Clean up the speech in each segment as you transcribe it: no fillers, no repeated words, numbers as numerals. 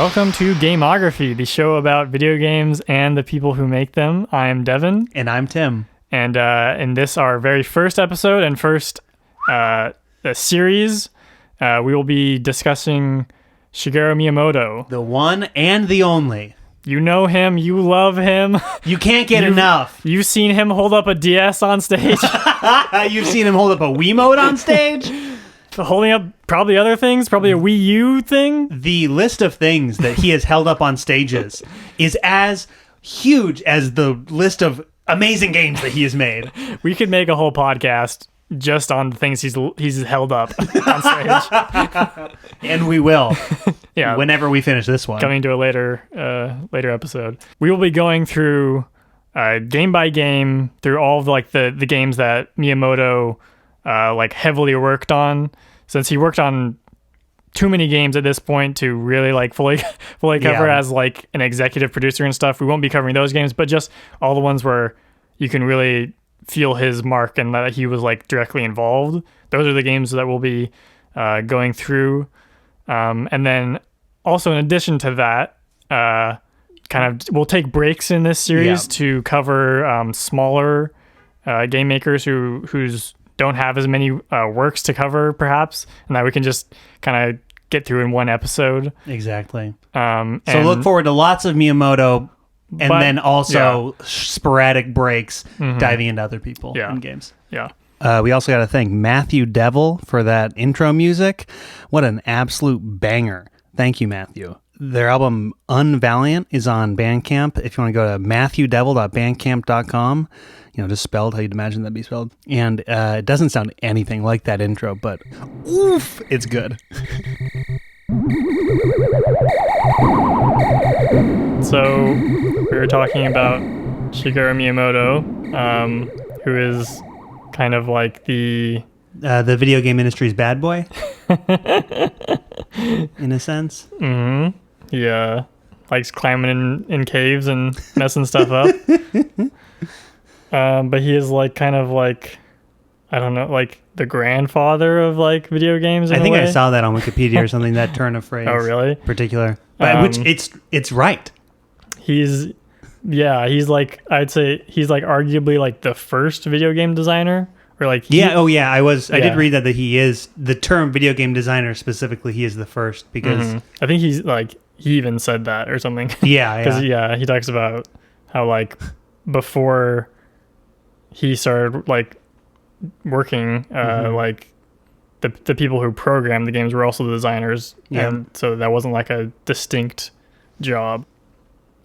Welcome to Gameography, the show about video games and the people who make them. I'm Devin. And I'm Tim. And in this, our very first episode and first series, we will be discussing Shigeru Miyamoto. The one and the only. You know him. You love him. You can't get enough. You've seen him hold up a DS on stage. You've seen him hold up a Wiimote on stage. Holding up probably other things, probably a Wii U thing. The list of things that he has held up on stages is as huge as the list of amazing games that he has made. We could make a whole podcast just on the things he's held up on stage. And we will. Yeah. Whenever we finish this one. Coming to a later episode. We will be going through game by game through all of the games that Miyamoto heavily worked on, since he worked on too many games at this point to really fully cover as an executive producer and stuff. We won't be covering those games, but just all the ones where you can really feel his mark and that he was directly involved. Those are the games that we'll be going through. And then also in addition to that, we'll take breaks in this series to cover smaller game makers who's don't have as many works to cover, perhaps, and that we can just kind of get through in one episode. Exactly. So look forward to lots of Miyamoto, and then also sporadic breaks diving into other people in games. Yeah. We also got to thank Matthew Devil for that intro music. What an absolute banger. Thank you, Matthew. Their album Unvaliant is on Bandcamp. If you want to go to matthewdevil.bandcamp.com, just spelled how you'd imagine that'd be spelled. And it doesn't sound anything like that intro, but oof, it's good. So we were talking about Shigeru Miyamoto, who is kind of like the video game industry's bad boy, in a sense. Mm-hmm. He likes climbing in caves and messing stuff up. But he is I don't know, the grandfather of video games. I think I saw that on Wikipedia or something. That turn of phrase. Oh, really? Particular, which it's right. He's I'd say he's arguably the first video game designer. Or I did read that he is the term video game designer specifically. He is the first because I think he's he even said that or something. Yeah, because he talks about how before he started working, the people who programmed the games were also the designers, and so that wasn't a distinct job.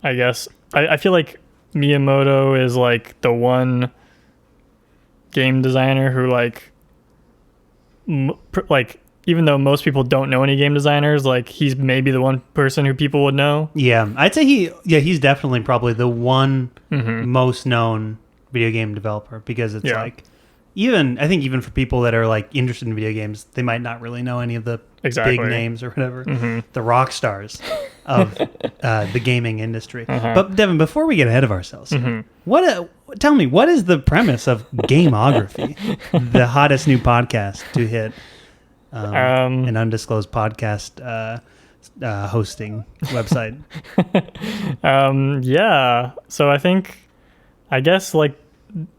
I guess I feel like Miyamoto is the one game designer who even though most people don't know any game designers, he's maybe the one person who people would know. Yeah, I'd say he's definitely probably the one most known video game developer, because it's even for people that are interested in video games, they might not really know any of the big names or whatever, the rock stars of the gaming industry. But Devin, before we get ahead of ourselves, tell me, what is the premise of Gameography, the hottest new podcast to hit an undisclosed podcast hosting website? So I guess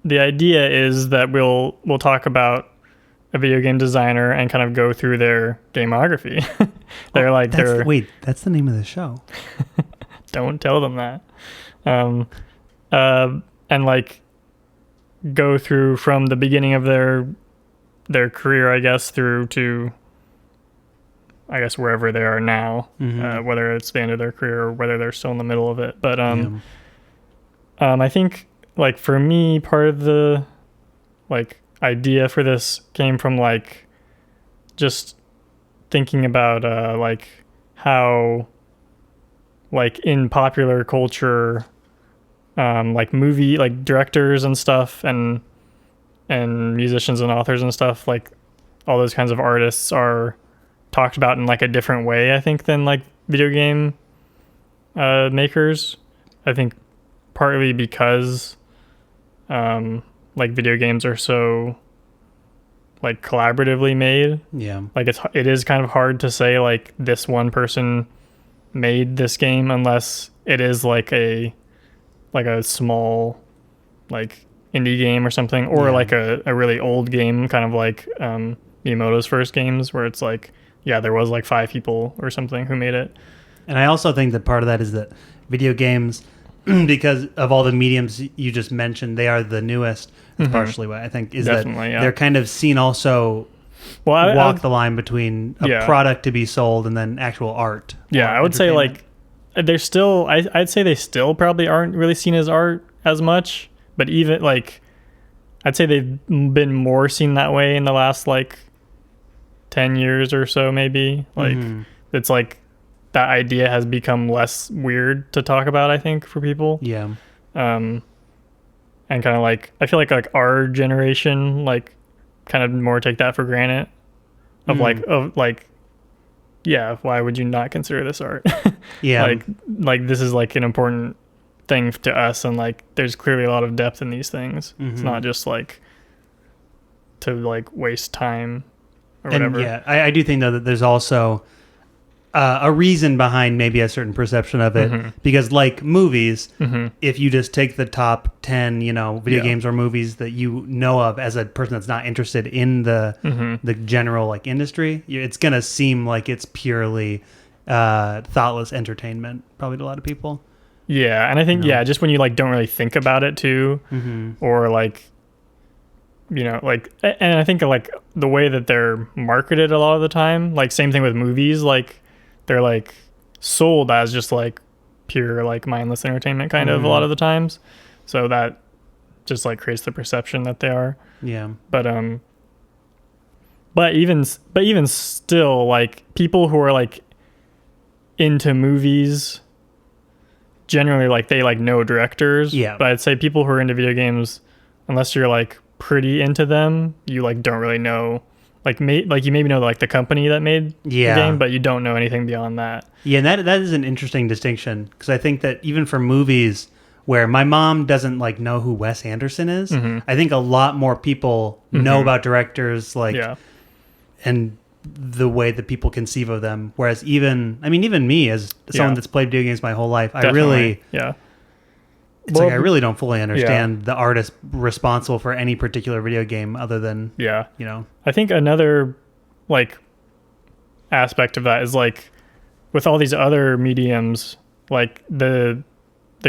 the idea is that we'll talk about a video game designer and kind of go through their gamography. That's the name of the show. Don't tell them that. And go through from the beginning of their career, I guess, through to wherever they are now, whether it's the end of their career or whether they're still in the middle of it. But I think for me, part of the idea for this came from just thinking about how in popular culture, movie directors and stuff and musicians and authors and stuff, all those kinds of artists are talked about in a different way, I think, than video game makers. I think partly because video games are so collaboratively made. Yeah. It is kind of hard to say this one person made this game unless it is like a small like indie game or something, or like a really old game, kind of like Miyamoto's first games, where it's like, yeah, there was like 5 people or something who made it. And I also think that part of that is that video games, because of all the mediums you just mentioned, they are the newest. That's partially what I think is Definitely, that they're kind of seen also walk the line between a product to be sold and then actual art. Yeah, I would say like they're still, I'd say they still probably aren't really seen as art as much, but even like I'd say they've been more seen that way in the last like 10 years or so, maybe. Like it's like that idea has become less weird to talk about, I think, for people. Yeah. And kind of like, I feel like our generation, like, kind of more take that for granted. Yeah, why would you not consider this art? Yeah. like this is like an important thing to us, and like there's clearly a lot of depth in these things. It's not just like to like waste time or whatever. And yeah, I do think though that there's also a reason behind maybe a certain perception of it, because like movies, if you just take the top 10, video games or movies that you know of as a person that's not interested in the general like industry, it's gonna seem like it's purely thoughtless entertainment, probably to a lot of people. Yeah, and I think just when you like don't really think about it too, or like like, and I think like the way that they're marketed a lot of the time, like same thing with movies, like they're like sold as just like pure like mindless entertainment kind of a lot of the times, so that just like creates the perception that they are. Yeah. But even still, like people who are like into movies generally, like they like know directors. Yeah. But I'd say people who are into video games, unless you're like pretty into them, you like don't really know. Like you maybe know like the company that made the game, but you don't know anything beyond that. Yeah, and that is an interesting distinction, because I think that even for movies where my mom doesn't like know who Wes Anderson is, I think a lot more people know about directors and the way that people conceive of them. Whereas even me as someone that's played video games my whole life, Definitely. I really don't fully understand the artist responsible for any particular video game other than I think another like aspect of that is like with all these other mediums, like the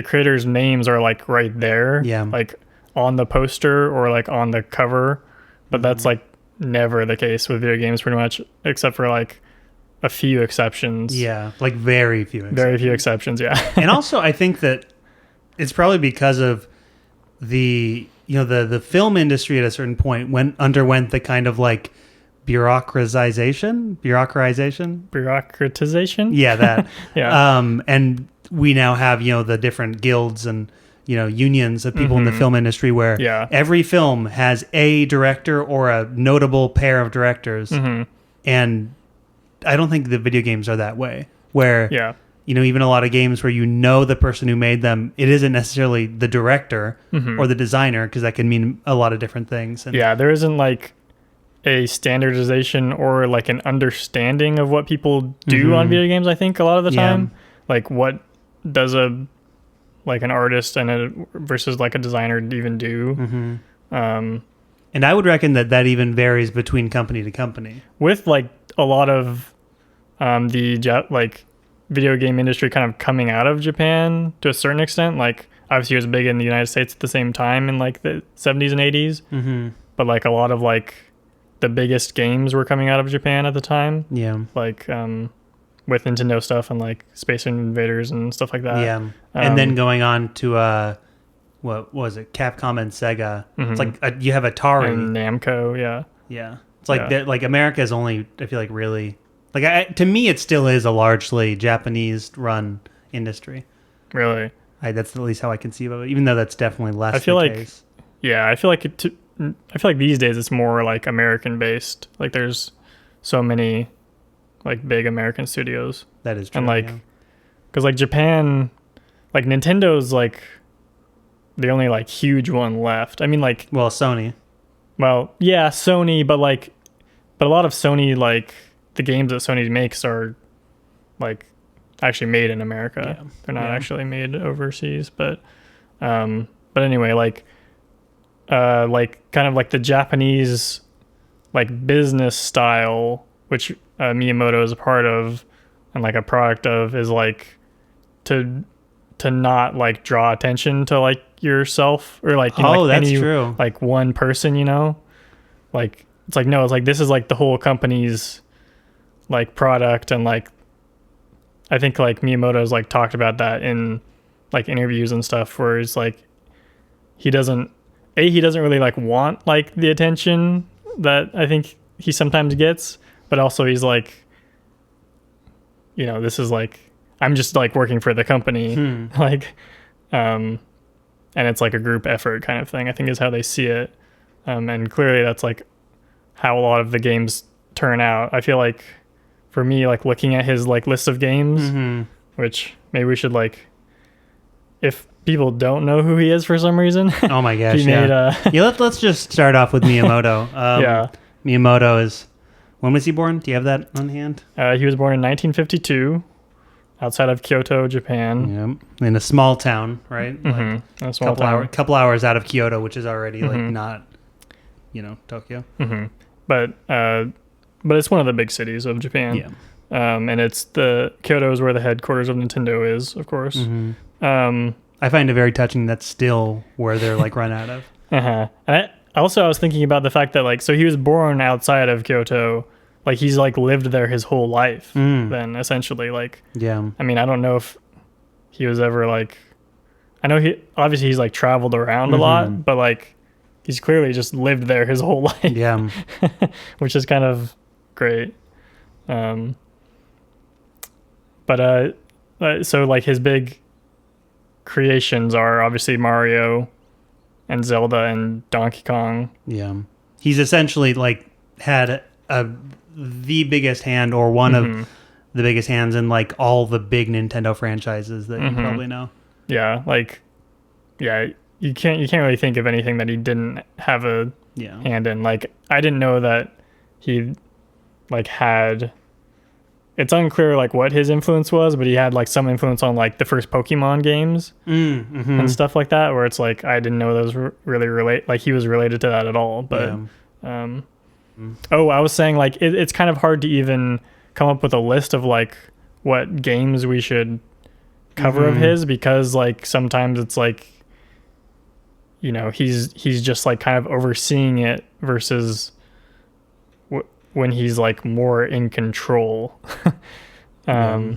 creators' names are like right there, like on the poster or like on the cover, but that's like never the case with video games pretty much, except for like a few exceptions. Like very few exceptions. And also I think that it's probably because of the the film industry at a certain point underwent the kind of like bureaucratization. Yeah, that. And we now have the different guilds and unions of people in the film industry where every film has a director or a notable pair of directors, and I don't think the video games are that way. Where even a lot of games where the person who made them, it isn't necessarily the director or the designer, because that can mean a lot of different things. And there isn't like a standardization or like an understanding of what people do on video games, I think, a lot of the time. Like what does an artist versus like a designer even do? And I would reckon that even varies between company to company. With like a lot of the video game industry kind of coming out of Japan to a certain extent, like obviously it was big in the United States at the same time in like the 70s and 80s, but like a lot of like the biggest games were coming out of Japan at the time, like with Nintendo stuff and like Space Invaders and stuff like that, and then going on to what was it, Capcom and Sega. It's like you have Atari and Namco. It's like like America is only, I feel like, really like to me it still is a largely Japanese run industry. Really, that's at least how I conceive of it, even though that's definitely less I feel the like case. I feel like these days it's more like American based. Like there's so many like big American studios. That is true. And like because like Japan, like Nintendo's like the only like huge one left. I mean, like, Sony. Well, yeah, Sony, but a lot of Sony, like the games that Sony makes are like actually made in America. Yeah. They're not actually made overseas, but anyway, like kind of like the Japanese like business style, which Miyamoto is a part of and like a product of, is like to not like draw attention to like yourself or like, you know, like that's any true. like one person, you know, like it's like, no, it's like this is like the whole company's like product. And like I think like Miyamoto's like talked about that in like interviews and stuff, where it's like he doesn't really like want like the attention that I think he sometimes gets, but also he's like, you know, this is like, I'm just like working for the company, like, and it's like a group effort kind of thing, I think is how they see it. And clearly that's like how a lot of the games turn out. I feel like for me, like looking at his like list of games, which maybe we should like, if people don't know who he is for some reason. Oh my gosh, let's just start off with Miyamoto. Miyamoto is, when was he born? Do you have that on hand? He was born in 1952 outside of Kyoto, Japan. Yeah, in a small town, right? Like a small town. Couple hours out of Kyoto, which is already like not, you know, Tokyo. But it's one of the big cities of Japan. Yeah. And Kyoto is where the headquarters of Nintendo is, of course. I find it very touching that's still where they're like run out of. And I was thinking about the fact that like, so he was born outside of Kyoto, like he's like lived there his whole life then essentially, like, I mean, I don't know if he was ever like, I know obviously he's like traveled around a lot, but like he's clearly just lived there his whole life. Which is kind of great. But so like his big creations are obviously Mario and Zelda and Donkey Kong. He's essentially like had the biggest hand, or one of the biggest hands in like all the big Nintendo franchises that you probably know. You can't really think of anything that he didn't have a hand in. Like I didn't know that he like had, it's unclear like what his influence was, but he had like some influence on like the first Pokemon games and stuff like that, where it's like I didn't know those really like he was related to that at all. But I was saying like it's kind of hard to even come up with a list of like what games we should cover of his, because like sometimes it's like, you know, he's just like kind of overseeing it versus when he's like more in control. I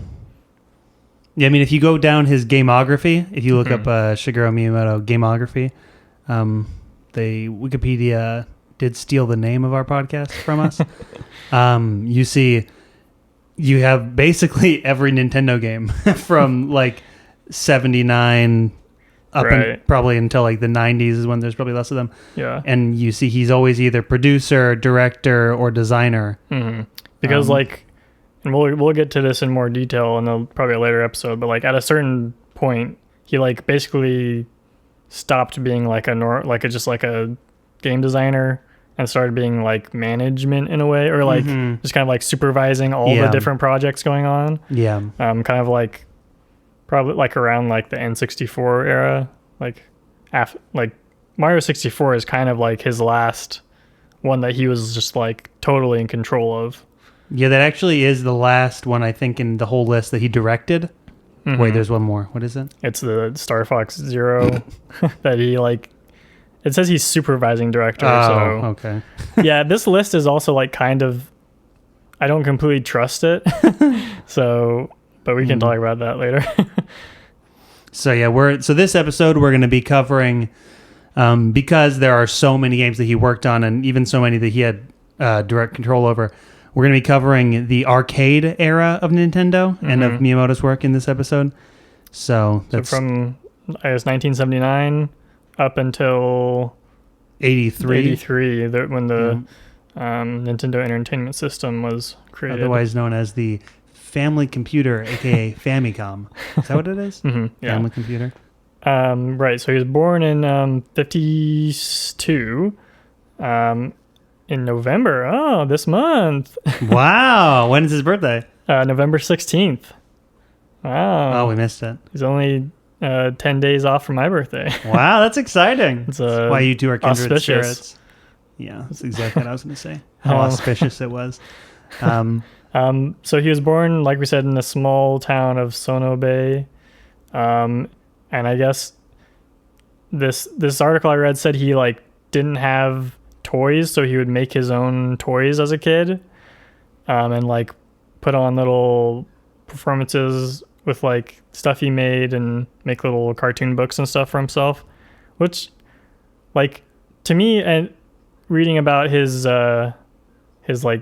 mean, if you go down his gamography, if you look up Shigeru Miyamoto gamography, the Wikipedia did steal the name of our podcast from us. You see, you have basically every Nintendo game from like 79 up and probably until like the 90s is when there's probably less of them. And you see he's always either producer, director, or designer. Because like, and we'll get to this in more detail in probably a later episode, but like at a certain point he like basically stopped being like just like a game designer and started being like management in a way, or like just kind of like supervising all the different projects going on. Kind of like probably like around like the N64 era, like Mario 64 is kind of like his last one that he was just like totally in control of. That actually is the last one I think in the whole list that he directed. Wait, there's one more. What is it? It's the Star Fox Zero that he like. It says he's supervising director. Okay. This list is also like kind of, I don't completely trust it. But we can talk about that later. So this episode we're going to be covering, because there are so many games that he worked on and even so many that he had direct control over. We're going to be covering the arcade era of Nintendo and of Miyamoto's work in this episode. So from, I guess, 1979 up until 83 when the Nintendo Entertainment System was created. Otherwise known as the Family Computer, aka Famicom. Is that what it is? Family Computer. Right. So he was born in 52 in November. Oh, this month. Wow. When is his birthday? November 16th. Wow. Oh, we missed it. He's only 10 days off from my birthday. Wow, that's exciting. It's That's why you two are kindred auspicious. spirits. Yeah, that's exactly what I was going to say. How auspicious it was. So he was born, like we said, in the small town of Sonobe. And I guess this article I read said he like didn't have toys, so he would make his own toys as a kid, and like put on little performances with like stuff he made and make little cartoon books and stuff for himself, which like to me, and reading about his like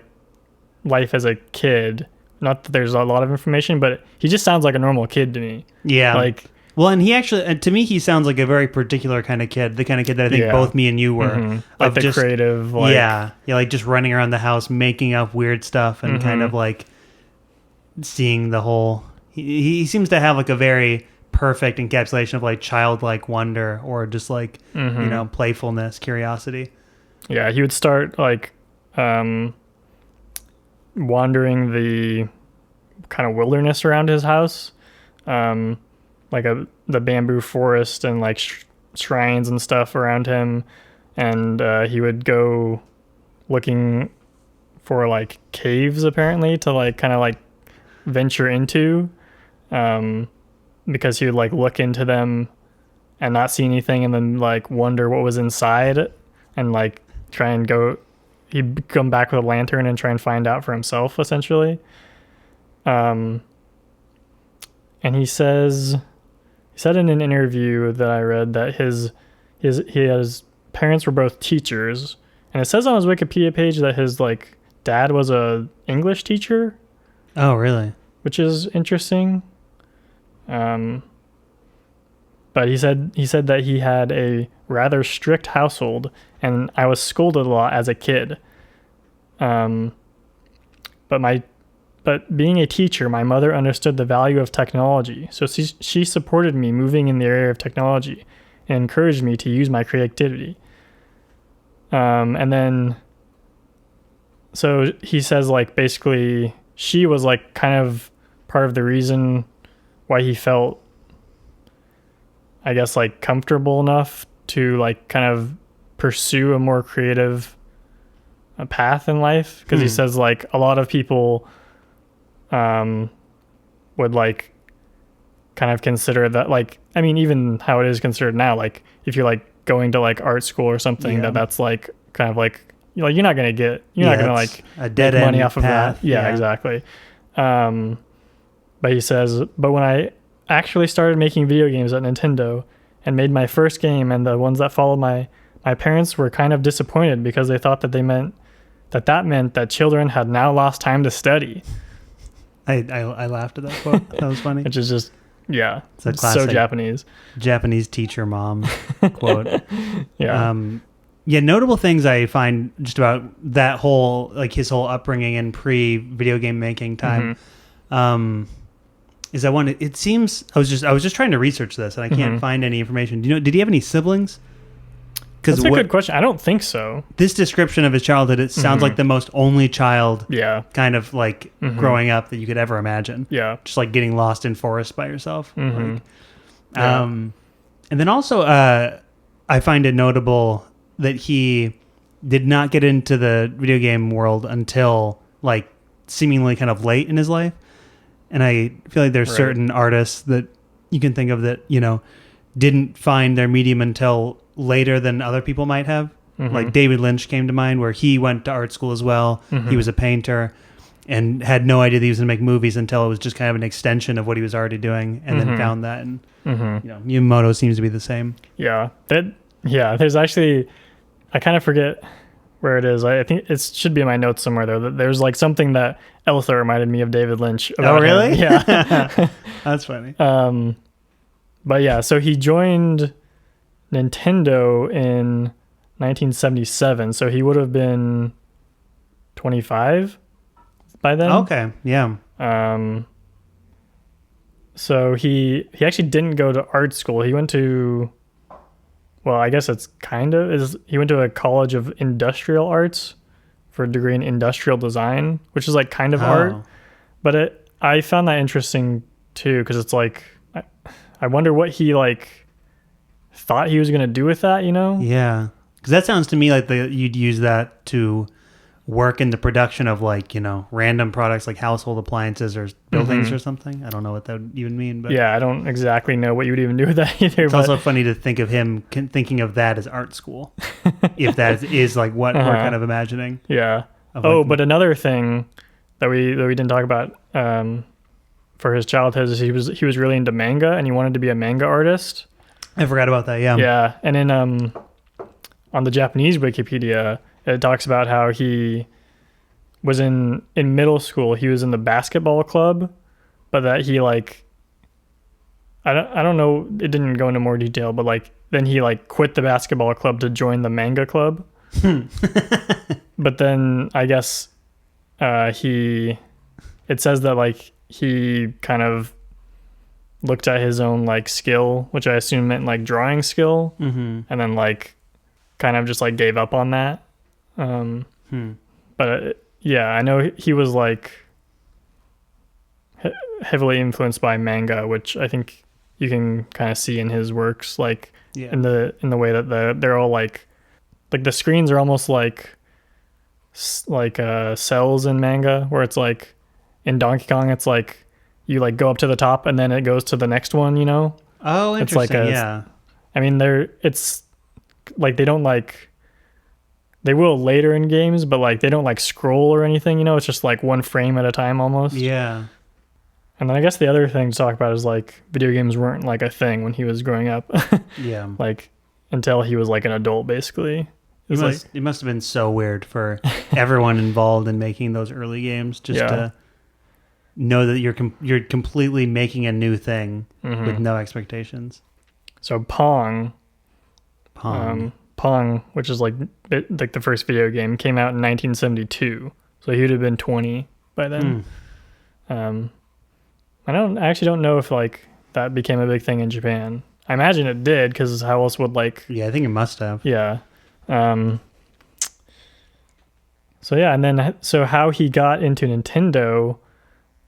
life as a kid, not that there's a lot of information, but he just sounds like a normal kid to me. Yeah. Like, well, and he actually, to me, he sounds like a very particular kind of kid, the kind of kid that I think both me and you were. Mm-hmm. Like the just, creative, like... Yeah, like just running around the house, making up weird stuff and kind of like seeing the whole... He seems to have like a very perfect encapsulation of like childlike wonder or just like, playfulness, curiosity. Yeah, he would start like wandering the kind of wilderness around his house. Like the bamboo forest and like shrines and stuff around him, and he would go looking for like caves apparently to like kind of like venture into, because he would like look into them and not see anything and then like wonder what was inside and like try and go. He'd come back with a lantern and try and find out for himself essentially. And he said in an interview that I read that his parents were both teachers, and it says on his Wikipedia page that his like dad was a English teacher. Oh, really? Which is interesting. But he said that he had a rather strict household, and I was scolded a lot as a kid. But being a teacher, my mother understood the value of technology, so she supported me moving in the area of technology and encouraged me to use my creativity. And then, so he says like basically she was like kind of part of the reason why he felt, I guess, like comfortable enough to like kind of pursue a more creative path in life, because he says like a lot of people would like kind of consider that, like, I mean, even how it is considered now, like if you're like going to like art school or something, that's like kind of like you're not gonna like a dead make money end off of path. that. Exactly. But he says, but when I actually started making video games at Nintendo and made my first game and the ones that followed, my parents were kind of disappointed because they thought that meant that children had now lost time to study. I laughed at that quote. That was funny. Which is just, yeah, it's a classic so Japanese teacher mom quote. Yeah. Notable things I find just about that whole, like his whole upbringing and pre-video game making time, is I was just trying to research this and I can't find any information. Did he have any siblings? That's a good question. I don't think so. This description of his childhood, it sounds like the most only child kind of like growing up that you could ever imagine. Yeah. Just like getting lost in forest by yourself. And then also I find it notable that he did not get into the video game world until like seemingly kind of late in his life. And I feel like there's certain artists that you can think of that, didn't find their medium until later than other people might have. Like David Lynch came to mind, where he went to art school as well. He was a painter and had no idea that he was going to make movies until it was just kind of an extension of what he was already doing, and then found that. And Miyamoto seems to be the same. There's actually, I kind of forget where it is. I think it should be in my notes somewhere though. There's like something that else that reminded me of David Lynch about really him. Yeah. That's funny. But yeah, so he joined Nintendo in 1977, so he would have been 25 by then. Okay, yeah. So he actually didn't go to art school. He went to, well, I guess it's he went to a college of industrial arts for a degree in industrial design, which is like kind of art. But I found that interesting too, because it's like I wonder what he like thought he was gonna do with that, you know? Yeah, because that sounds to me like you'd use that to work in the production of like, you know, random products like household appliances or buildings or something. I don't know what that would even mean, but yeah, I don't exactly know what you would even do with that either. It's also funny to think of him thinking of that as art school, if that is like what we're kind of imagining. Yeah. Like, but another thing that we didn't talk about for his childhood is he was really into manga and he wanted to be a manga artist. I forgot about that. Yeah. Yeah, and in on the Japanese Wikipedia, it talks about how he was in middle school. He was in the basketball club, but that he like I don't know. It didn't go into more detail, but like then he like quit the basketball club to join the manga club. But then I guess it says that like he kind of looked at his own like skill, which I assume meant like drawing skill, and then like kind of just like gave up on that. But yeah, I know he was like heavily influenced by manga, which I think you can kind of see in his works, like in the way that they're all like the screens are almost like cells in manga, where it's like in Donkey Kong, it's like you like go up to the top and then it goes to the next one, you know? Oh, interesting. It's like yeah. I mean, it's like they don't like. They will later in games, but like they don't like scroll or anything, you know? It's just like one frame at a time almost. Yeah. And then I guess the other thing to talk about is like video games weren't like a thing when he was growing up. Yeah. Like until he was like an adult, basically. It must have been so weird for everyone involved in making those early games just to know that you're completely making a new thing with no expectations. So Pong, which is like the first video game, came out in 1972. So he would have been 20 by then. I actually don't know if like that became a big thing in Japan. I imagine it did, because how else would like... Yeah, I think it must have. Yeah. So yeah, and then so how he got into Nintendo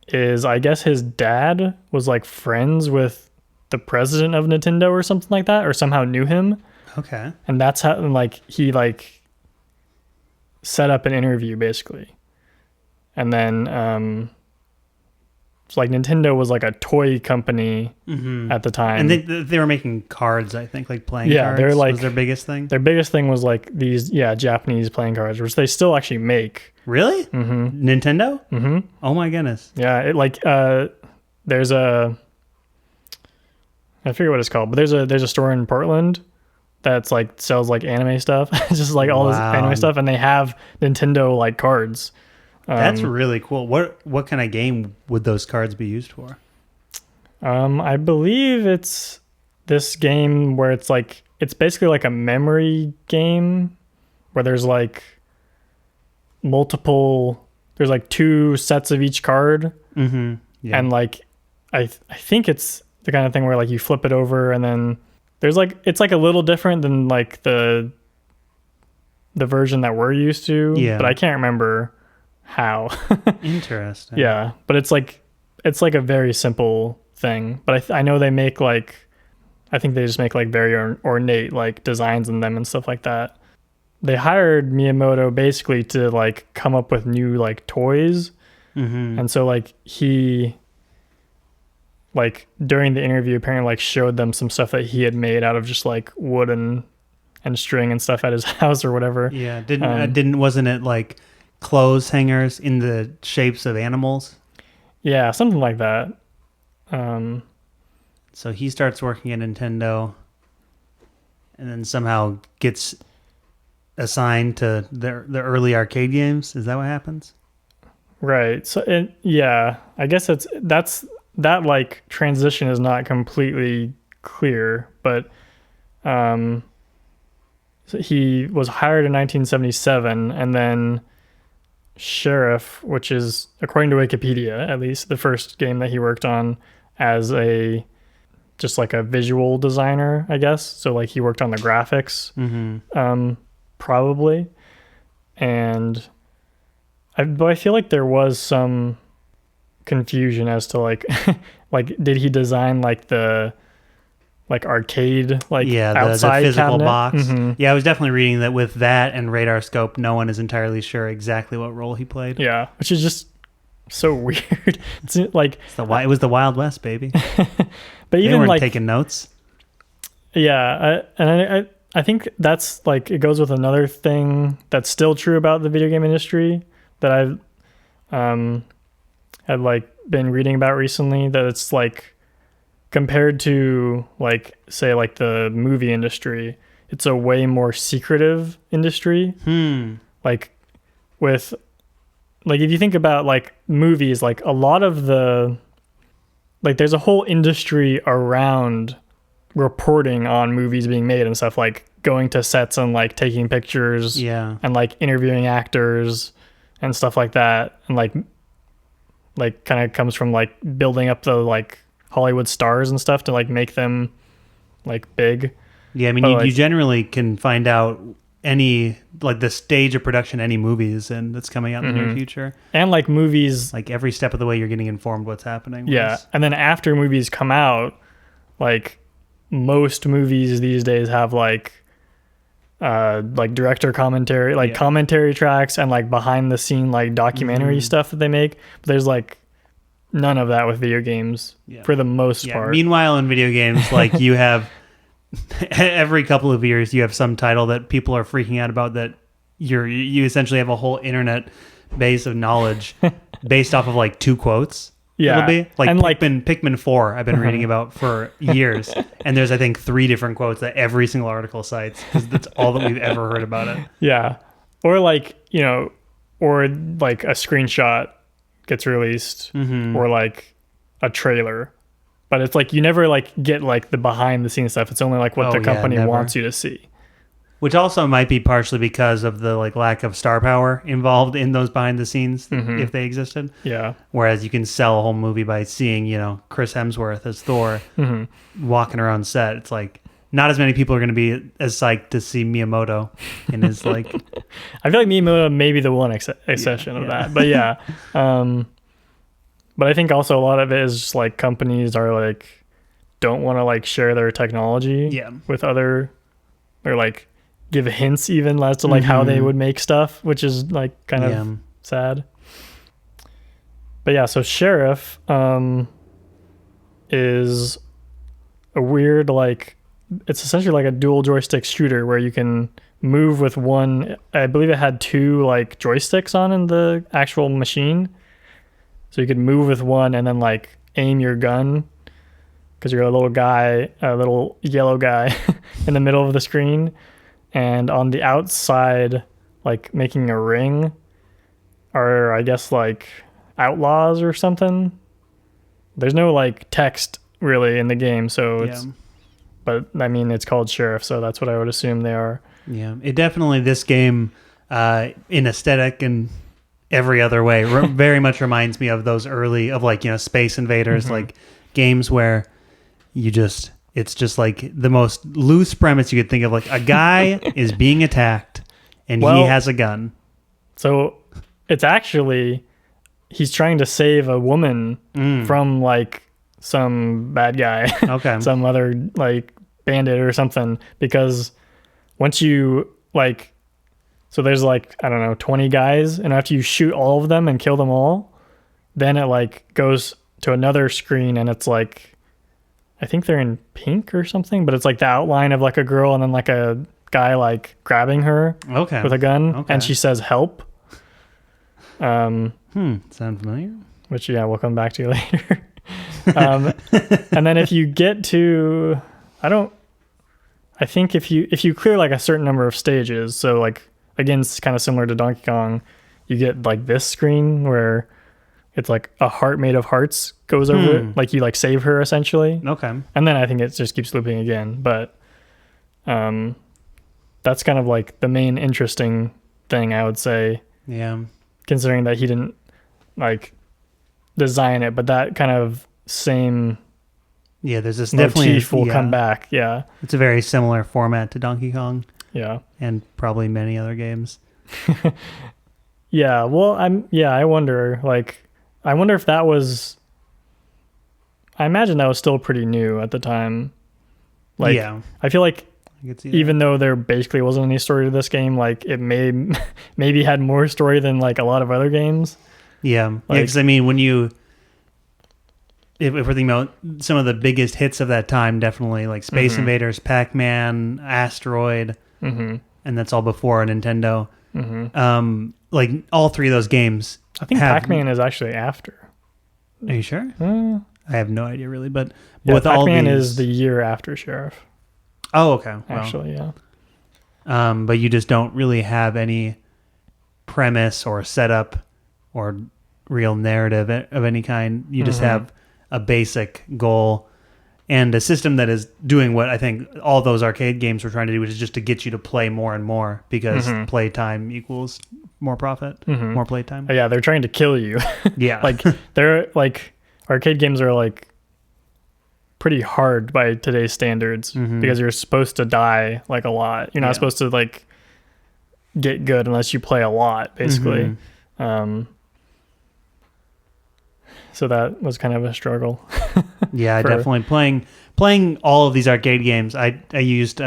is, I guess his dad was like friends with the president of Nintendo or something like that, or somehow knew him. Okay. And that's how like he like set up an interview basically. And then it's like Nintendo was like a toy company at the time. And they were making cards, I think, like playing cards. Yeah, they're like... was their biggest thing? Their biggest thing was like these, Japanese playing cards, which they still actually make. Really? Nintendo? Oh my goodness. Yeah, it like there's I forget what it's called, but there's a store in Portland that's like sells like anime stuff. It's just like all this anime stuff, and they have Nintendo like cards. That's really cool. What kind of game would those cards be used for? I believe it's this game where it's basically like a memory game where there's like there's like two sets of each card. Yeah. And like I think it's the kind of thing where like you flip it over and then there's like it's like a little different than like the version that we're used to. Yeah. But I can't remember how. Interesting. Yeah, but it's like a very simple thing, but I know they make like, I think they just make like very ornate like designs in them and stuff like that. They hired Miyamoto basically to like come up with new like toys. And so like he like during the interview apparently like showed them some stuff that he had made out of just like wood and string and stuff at his house or whatever. Yeah, wasn't it like clothes hangers in the shapes of animals? Yeah, something like that. So he starts working at Nintendo and then somehow gets assigned to the early arcade games. Is that what happens? Right. So I guess that like transition is not completely clear, but so he was hired in 1977, and then Sheriff, which is, according to Wikipedia at least, the first game that he worked on as just like a visual designer, I guess. So like he worked on the graphics, probably. And I feel like there was some confusion as to like like did he design like the like arcade like outside the physical cabinet? box. Mm-hmm. Yeah, I was definitely reading that with that and radar scope, no one is entirely sure exactly what role he played. Yeah, which is just so weird. It's like it was the Wild West, baby. But even they weren't like taking notes. Yeah, I think that's like it goes with another thing that's still true about the video game industry that I've had like been reading about recently, that it's like compared to like say like the movie industry, it's a way more secretive industry. Like with like if you think about like movies, like a lot of the like there's a whole industry around reporting on movies being made and stuff, like going to sets and like taking pictures and like interviewing actors and stuff like that, and like kind of comes from like building up the like Hollywood stars and stuff to like make them like big. Yeah, I mean you generally can find out any like the stage of production any movies and that's coming out in the near future, and like movies like every step of the way you're getting informed what's happening. And then after movies come out, like most movies these days have like director commentary, like commentary tracks and like behind the scene like documentary stuff that they make. But there's like none of that with video games for the most part. Meanwhile, in video games, like you have every couple of years you have some title that people are freaking out about, that you essentially have a whole internet base of knowledge based off of like 2 quotes. It'll be like and Pikmin 4 I've been reading about for years, and there's I think 3 different quotes that every single article cites, because that's all that we've ever heard about it. Yeah, or like or like a screenshot gets released, or like a trailer, but it's like you never like get like the behind the scenes stuff. It's only like what the company wants you to see. Which also might be partially because of the like lack of star power involved in those behind the scenes, if they existed. Yeah. Whereas you can sell a whole movie by seeing, Chris Hemsworth as Thor walking around set. It's like not as many people are going to be as psyched to see Miyamoto in his like. I feel like Miyamoto may be the one exception of that, but yeah. But I think also a lot of it is just like companies are like don't want to like share their technology with other, or like give hints even as to like how they would make stuff, which is like kind of sad. But yeah, so Sheriff is a weird, like it's essentially like a dual joystick shooter where you can move with one. I believe it had 2 like joysticks on in the actual machine, so you could move with one and then like aim your gun, because you're a little yellow guy in the middle of the screen. And on the outside, like making a ring, are I guess like outlaws or something. There's no like text really in the game, so it's but I mean it's called Sheriff, so that's what I would assume they are. Yeah, it definitely, this game in aesthetic and every other way very much reminds me of those early of like Space Invaders, like games where it's just like the most loose premise you could think of, like a guy is being attacked and he has a gun. So it's actually he's trying to save a woman from like some bad guy, some other like bandit or something, because once you like, so there's like, I don't know, 20 guys, and after you shoot all of them and kill them all, then it like goes to another screen and it's like, I think they're in pink or something, but it's like the outline of like a girl and then like a guy like grabbing her with a gun, and she says help. Sound familiar? Which we'll come back to later. And then if you get to, I think if you clear like a certain number of stages, so like again it's kind of similar to Donkey Kong, you get like this screen where it's like a heart made of hearts goes over it, like you like save her essentially. And then I think it just keeps looping again, but that's kind of like the main interesting thing, I would say. Considering that he didn't like design it, but that kind of same there's this motif will come back. It's a very similar format to Donkey Kong. And probably many other games. Well, I wonder, like, I wonder if that was. I imagine that was still pretty new at the time. Like, yeah. I feel like even though there basically wasn't any story to this game, like it maybe had more story than like a lot of other games. Yeah, because I mean, when you, if we're thinking about some of the biggest hits of that time, definitely like Space Invaders, Pac-Man, Asteroid, and that's all before Nintendo. Like all three of those games. I think Pac-Man is actually after. Are you sure? I have no idea really, but yeah, with Pac-Man is the year after Sheriff. Oh, okay. Actually, yeah. But you just don't really have any premise or setup or real narrative of any kind. You just have a basic goal and a system that is doing what I think all those arcade games were trying to do, which is just to get you to play more and more because play time equals more profit, more play time. Oh, yeah, they're trying to kill you. Yeah. Like they're like arcade games are like pretty hard by today's standards because you're supposed to die like a lot. You're not supposed to like get good unless you play a lot, basically. So that was kind of a struggle. Yeah, definitely playing all of these arcade games. I used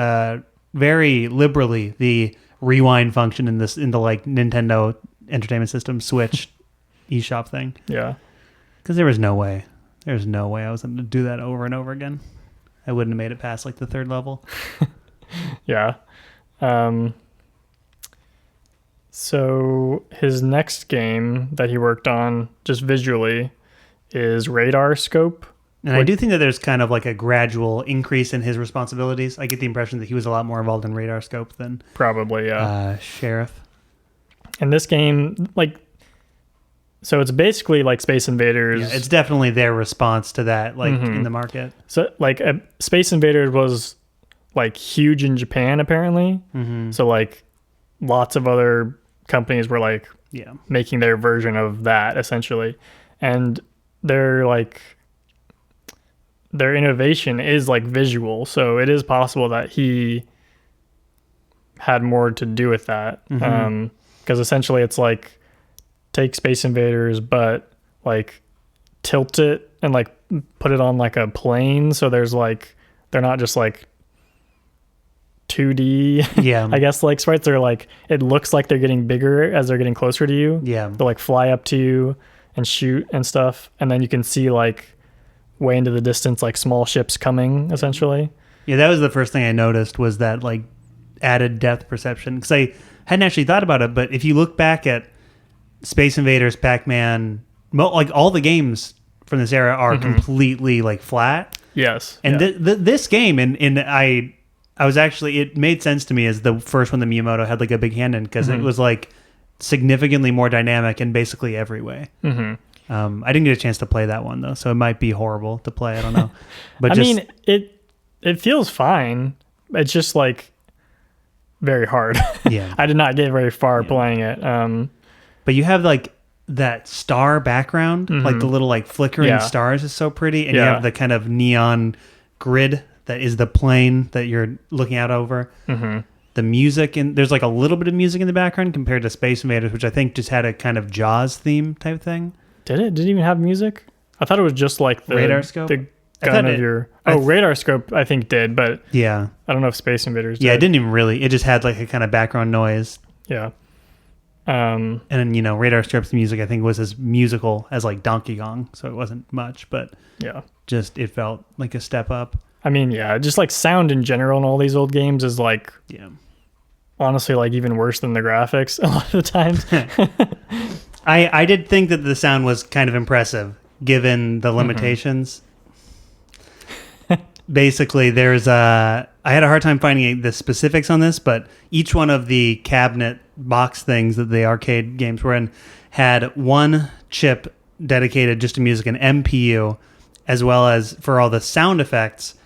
very liberally the rewind function in the like Nintendo Entertainment System Switch eShop thing. Yeah, because there was no way I was going to do that over and over again. I wouldn't have made it past like the third level. Yeah. So his next game that he worked on, just visually, is Radar Scope. And I do think that there's kind of like a gradual increase in his responsibilities. I get the impression that he was a lot more involved in Radar Scope than probably, yeah. Sheriff. And this game, like, so it's basically like Space Invaders. Yeah, it's definitely their response to that, like in the market. So like Space Invaders was like huge in Japan apparently. So like lots of other companies were like making their version of that essentially, and their innovation is like visual, so it is possible that he had more to do with that. Because essentially it's like take Space Invaders but like tilt it and like put it on like a plane, so there's like they're not just like 2D I guess like sprites. They're like, it looks like they're getting bigger as they're getting closer to you. They'll like fly up to you and shoot and stuff, and then you can see like way into the distance like small ships coming essentially. Yeah, that was the first thing I noticed, was that like added depth perception, because I hadn't actually thought about it, but if you look back at Space Invaders, Pac-Man, like all the games from this era are completely like flat. Yes. And this game, and I was actually, it made sense to me as the first one that Miyamoto had like a big hand in, because it was like significantly more dynamic in basically every way. I didn't get a chance to play that one though, so it might be horrible to play. I don't know. But I mean, it feels fine. It's just like very hard. Yeah. I did not get very far playing it. But you have like that star background, like the little like flickering stars is so pretty, and you have the kind of neon grid that is the plane that you're looking out over. The music, and there's like a little bit of music in the background compared to Space Invaders, which I think just had a kind of Jaws theme type thing. Did it? Did it even have music? I thought it was just like the Radar Scope. The gun of your Radar Scope I think did, but yeah, I don't know if Space Invaders did. Yeah, it didn't even really. It just had like a kind of background noise. Yeah. And then, you know, Radar Scope's music I think was as musical as like Donkey Kong, so it wasn't much, but just it felt like a step up. I mean, yeah, just like sound in general in all these old games is like, honestly, like even worse than the graphics a lot of the times. I did think that the sound was kind of impressive given the limitations. Basically, I had a hard time finding the specifics on this, but each one of the cabinet box things that the arcade games were in had one chip dedicated just to music, an MPU, as well as for all the sound effects,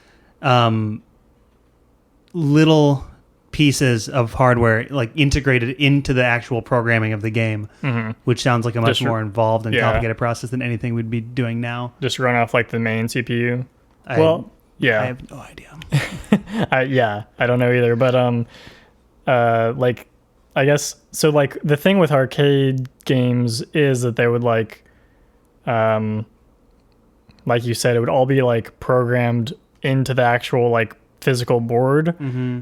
little pieces of hardware like integrated into the actual programming of the game, which sounds like a much more involved and complicated process than anything we'd be doing now. Just run off like the main CPU. I have no idea. I don't know either, but like I guess so. Like the thing with arcade games is that they would like like you said, it would all be like programmed into the actual like physical board.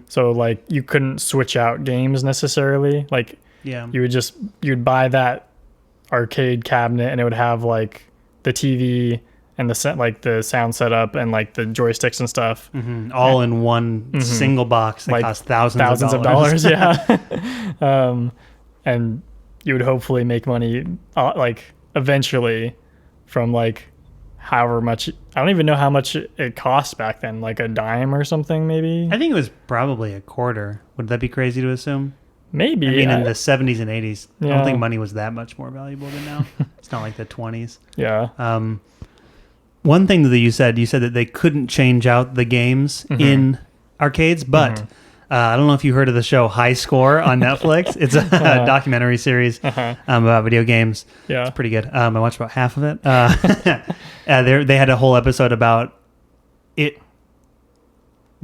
So like you couldn't switch out games necessarily. Like you'd buy that arcade cabinet and it would have like the TV and the sound setup and like the joysticks and stuff all in one single box that like costs thousands of dollars. And you would hopefully make money like eventually from like however much. I don't even know how much it cost back then, like a dime or something maybe. I think it was probably a quarter. Would that be crazy to assume? Maybe. I mean, in the 70s and 80s, I don't think money was that much more valuable than now. It's not like the 20s. One thing that you said that they couldn't change out the games in arcades, but I don't know if you heard of the show High Score on Netflix. It's a documentary series about video games. Yeah. It's pretty good. I watched about half of it. They had a whole episode about it.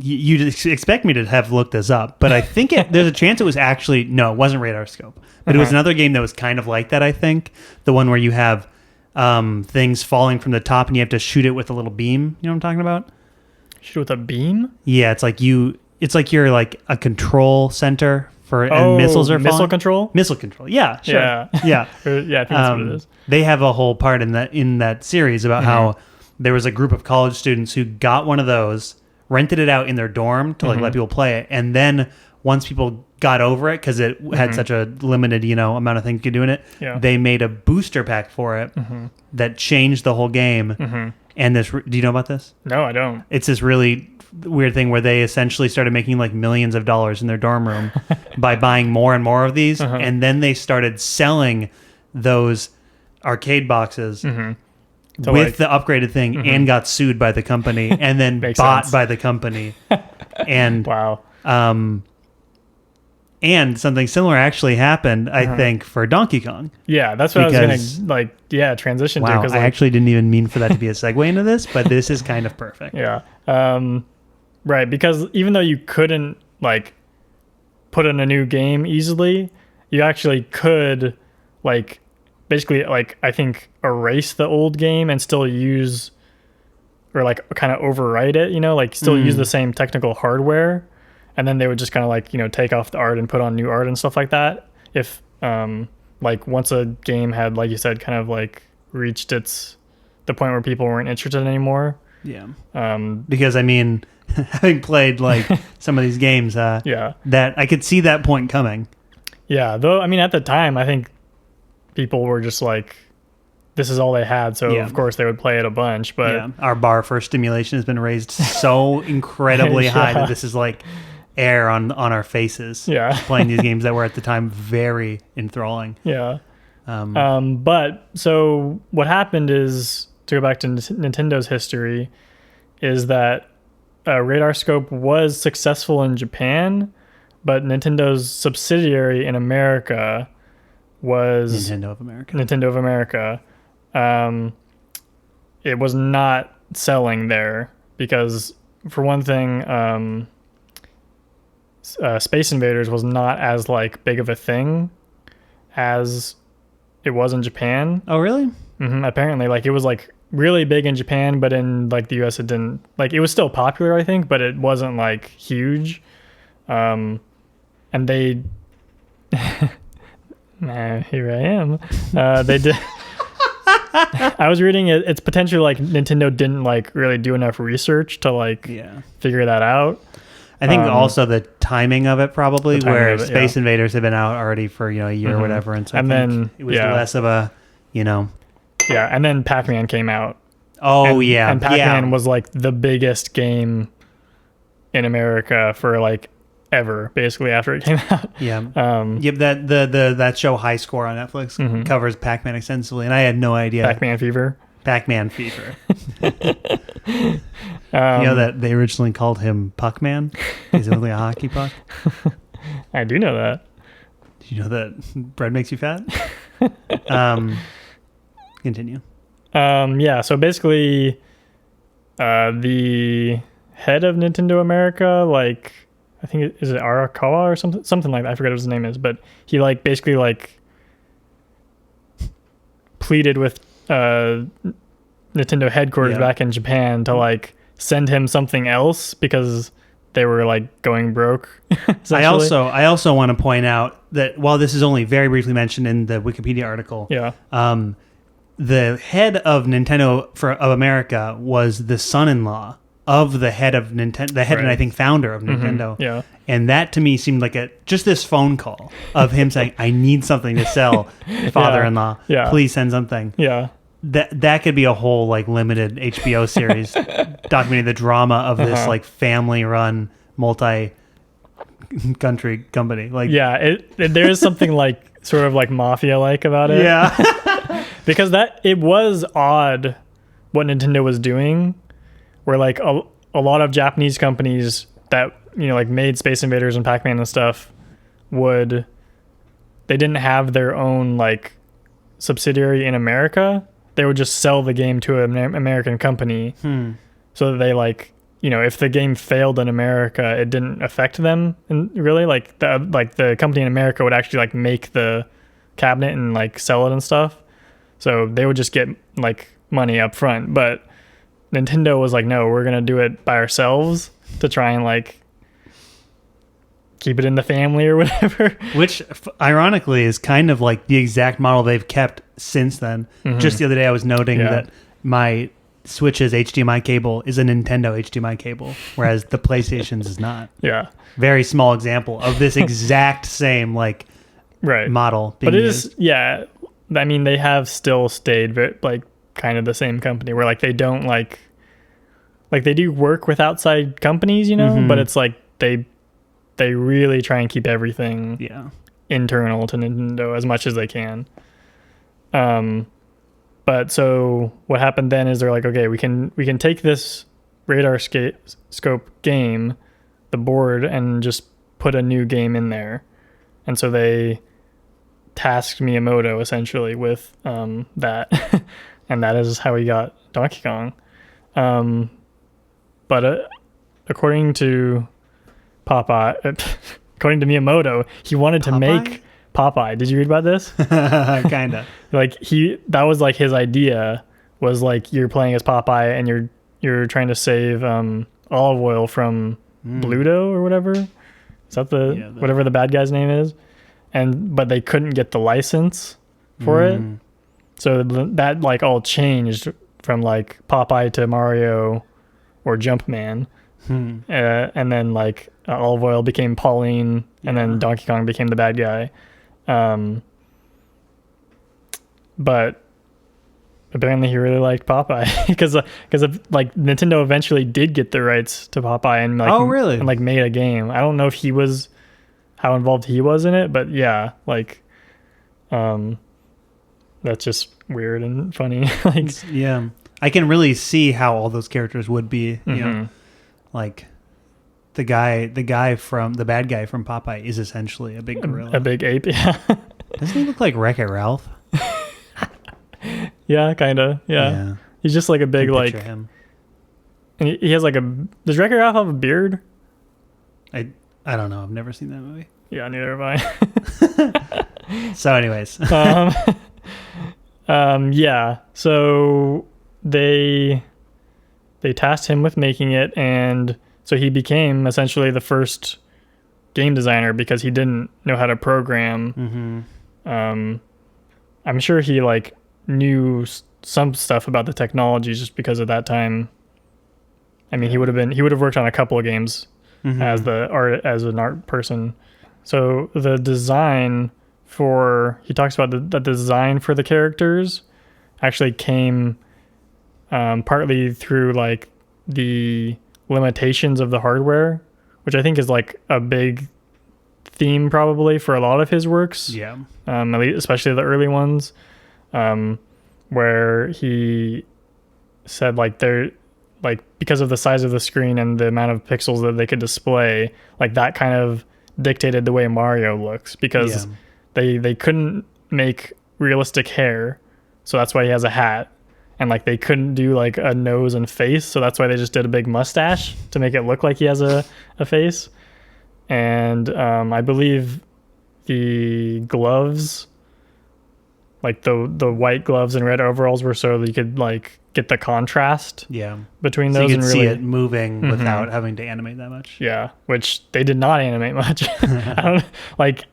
You'd expect me to have looked this up, but I think there's a chance it was actually... No, it wasn't Radar Scope. But it was another game that was kind of like that, I think. The one where you have things falling from the top and you have to shoot it with a little beam. You know what I'm talking about? Shoot with a beam? Yeah, it's like you're like a control center for and missiles are falling. Missile control. Yeah, sure. Yeah. Yeah. I think that's what it is. They have a whole part in that series about how there was a group of college students who got one of those, rented it out in their dorm to like let people play it, and then once people got over it because it had such a limited amount of things you could do in it, they made a booster pack for it that changed the whole game. And this, do you know about this? No, I don't. It's this really weird thing where they essentially started making like millions of dollars in their dorm room by buying more and more of these, and then they started selling those arcade boxes with the upgraded thing, and got sued by the company, and then bought by the company. And wow. And something similar actually happened, I think, for Donkey Kong. Yeah, that's what I was going to transition to. Wow, I actually didn't even mean for that to be a segue into this, but this is kind of perfect. Yeah. Right, because even though you couldn't like put in a new game easily, you actually could like basically like I think erase the old game and still use or like kind of overwrite it, like still use the same technical hardware. And then they would just kind of like, take off the art and put on new art and stuff like that. If like once a game had, like you said, kind of like reached the point where people weren't interested anymore. Yeah. Because I mean, having played like some of these games, that I could see that point coming. Yeah. Though, I mean, at the time, I think people were just like, this is all they had. So of course they would play it a bunch, but our bar for stimulation has been raised so incredibly high that this is like air on our faces. Playing these games that were at the time very enthralling. But so what happened is, to go back to Nintendo's history, is that Radar Scope was successful in Japan, but Nintendo's subsidiary in America was Nintendo of America. It was not selling there because, for one thing, Space Invaders was not as like big of a thing as it was in Japan. Oh, really? Apparently, like it was like really big in Japan, but in like the US it didn't, like it was still popular, I think, but it wasn't like huge. And they here I am. They did. I was reading it. It's potentially like Nintendo didn't like really do enough research to like figure that out. I think also the timing of it probably, where Space Invaders had been out already for a year or whatever, and so I think it was less of a and then Pac-Man came out. And Pac-Man was like the biggest game in America for like ever, basically, after it came out. That show High Score on Netflix covers Pac-Man extensively, and I had no idea. Pac-Man Fever. That they originally called him Puckman. He's only a hockey puck. I do know that. Do you know that bread makes you fat? Continue. So basically, the head of Nintendo America, like, I think is it Arakawa or something like that. I forget what his name is, but he like basically like pleaded with Nintendo headquarters back in Japan to like send him something else because they were like going broke. I also want to point out that while this is only very briefly mentioned in the Wikipedia article, the head of Nintendo of America was the son-in-law of the head of Nintendo, the head and I think founder of Nintendo. Yeah. And that to me seemed like just this phone call of him saying, "I need something to sell, father-in-law. Please send something." Yeah. That could be a whole like limited HBO series documenting the drama of this like family-run multi-country company. Like, there is something like sort of like mafia-like about it. Yeah, because it was odd what Nintendo was doing, where like a lot of Japanese companies that like made Space Invaders and Pac-Man and stuff they didn't have their own like subsidiary in America. They would just sell the game to an American company so that they like, if the game failed in America, it didn't affect them. And really like the company in America would actually like make the cabinet and like sell it and stuff. So they would just get like money up front. But Nintendo was like, no, we're going to do it by ourselves to try and like keep it in the family or whatever. Which ironically is kind of like the exact model they've kept since then. Just the other day I was noting that my Switch's HDMI cable is a Nintendo HDMI cable, whereas the PlayStation's is not. Yeah. Very small example of this exact same like model being used. I mean, they have still stayed like kind of the same company where like they don't like they do work with outside companies, but it's like they really try and keep everything internal to Nintendo as much as they can. But so what happened then is they're like, okay, we can take this radar scope game, the board, and just put a new game in there. And so they tasked Miyamoto essentially with that. And that is how he got Donkey Kong. But according to Miyamoto, he wanted to make Popeye. Did you read about this? Kinda. Like that was like his idea, was like you're playing as Popeye and you're trying to save olive oil from Bluto or whatever. Is that whatever the bad guy's name is? But they couldn't get the license for it. So that like all changed from like Popeye to Mario or Jumpman. And then like olive oil became Pauline, and then Donkey Kong became the bad guy. But apparently he really liked Popeye because like Nintendo eventually did get the rights to Popeye and like and like made a game. I don't know if how involved he was in it, but yeah, like that's just weird and funny. Like, I can really see how all those characters would be, you know, like the guy from the bad guy from Popeye is essentially a big gorilla, a big ape. Yeah. Doesn't he look like Wreck-It Ralph? Yeah, kind of. Yeah. He's just like a big like. Him. And he has like does Wreck-It Ralph have a beard? I don't know. I've never seen that movie. Yeah, neither have I. So, anyways. Yeah. So they tasked him with making it, and so he became essentially the first game designer because he didn't know how to program. I'm sure he like knew some stuff about the technology just because at that time. I mean, he would have worked on a couple of games as an art person. So the design he talks about the design for the characters actually came partly through like the limitations of the hardware, which I think is like a big theme probably for a lot of his works. Yeah. Especially the early ones, where he said like they're like because of the size of the screen and the amount of pixels that they could display, like that kind of dictated the way Mario looks because they couldn't make realistic hair, so that's why he has a hat, and like they couldn't do like a nose and face, so that's why they just did a big mustache to make it look like he has a face. And I believe the gloves like the white gloves and red overalls were so that you could like get the contrast between those, so you and could really see it moving without having to animate that much. Yeah, which they did not animate much. I don't like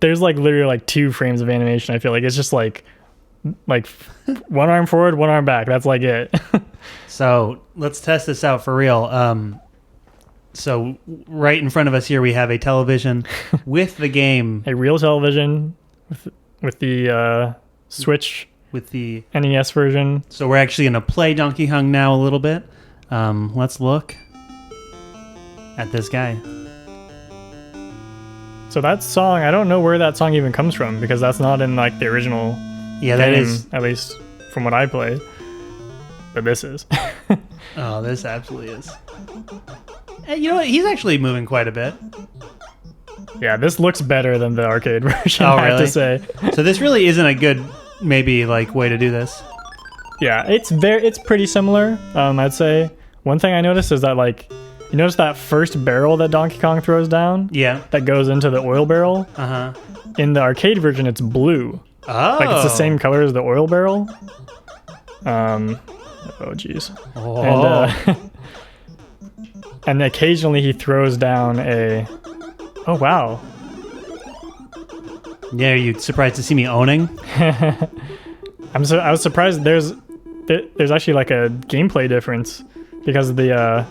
there's like literally like 2 frames of animation. I feel like it's just like one arm forward, one arm back. That's like it. So let's test this out for real. So right in front of us here we have a television with the game, a real television with the Switch, with the NES version. So we're actually going to play Donkey Kong now a little bit. Let's look at this guy. So that song, I don't know where that song even comes from, because that's not in like the original game, that is, at least from what I played. But this is. Oh, this absolutely is. You know what? He's actually moving quite a bit. Yeah, this looks better than the arcade version, oh, I have really? to say. So this really isn't a good, maybe, like, way to do this. Yeah, it's pretty similar, I'd say. One thing I noticed is that, like, you notice that first barrel that Donkey Kong throws down? Yeah. That goes into the oil barrel? Uh-huh. In the arcade version, it's blue. Oh. Like, it's the same color as the oil barrel. Oh, jeez. Oh. And occasionally he throws down a... Oh, wow. Yeah, are you surprised to see me owning? I was surprised there's actually like a gameplay difference, because of the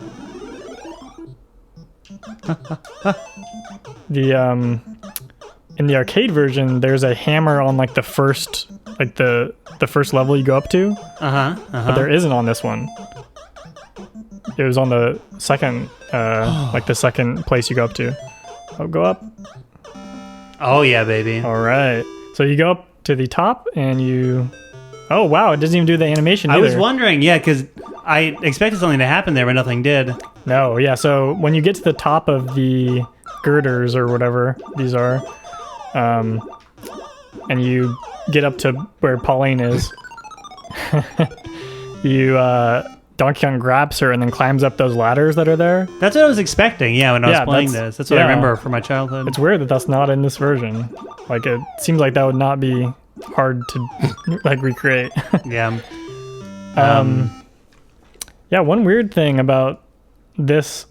in the arcade version there's a hammer on like the first level you go up to. But there isn't on this one. It was on the second like the second place you go up to. Oh, go up. Oh yeah, baby. All right. So you go up to the top and you... Oh, wow. It doesn't even do the animation either. I was wondering, yeah, because I expected something to happen there, but nothing did. No, yeah. So when you get to the top of the girders or whatever these are, and you get up to where Pauline is, you... Donkey Kong grabs her and then climbs up those ladders that are there. That's what I was expecting, yeah, when I was playing this. That's what I remember from my childhood. It's weird that that's not in this version. Like, it seems like that would not be hard to, like, recreate. Yeah. Yeah, one weird thing about this